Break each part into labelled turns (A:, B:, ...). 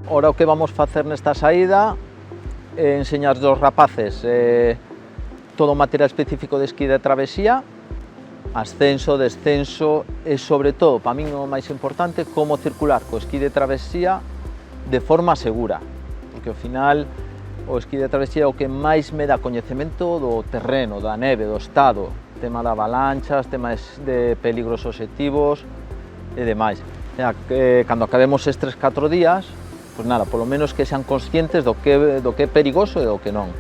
A: Ora o que vamos facer nesta saída é enseñar aos rapaces todo o material específico de esquí de travesía, ascenso, descenso e, sobre todo, para min o máis importante, como circular co esquí de travesía de forma segura, porque ao final o esquí de travesía é o que máis me dá coñecemento do terreno, da neve, do estado, tema de avalanchas, temas de peligros obxectivos e demais. Cando acabemos estes 4 días, pois nada, polo menos que sean conscientes do que é perigoso e do que non.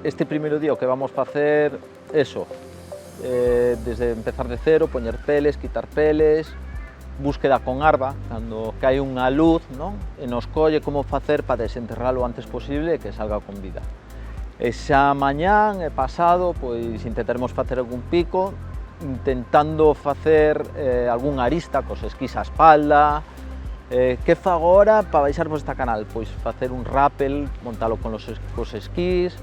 A: Este primeiro día o que vamos facer é eso, desde empezar de cero, poñer peles, quitar peles, búsqueda con arba, cando cae unha luz, non? E nos colle como facer para desenterralo o antes posible e que salga con vida. E xa mañán e pasado, pois intentaremos facer algún pico, intentando facer algunha arista cos esquís á espalda. Que fago agora para baixarmos esta canal? Pois facer un rappel, montalo cos esquís,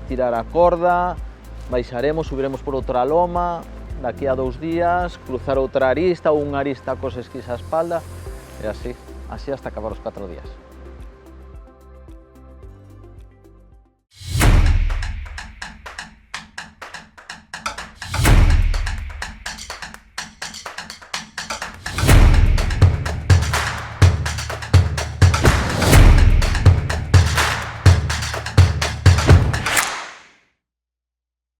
A: tirar a corda, baixaremos, subiremos por outra loma, daqui a 2 días, cruzar outra arista ou unha arista cos esquís á espalda, e así hasta acabar os 4 días.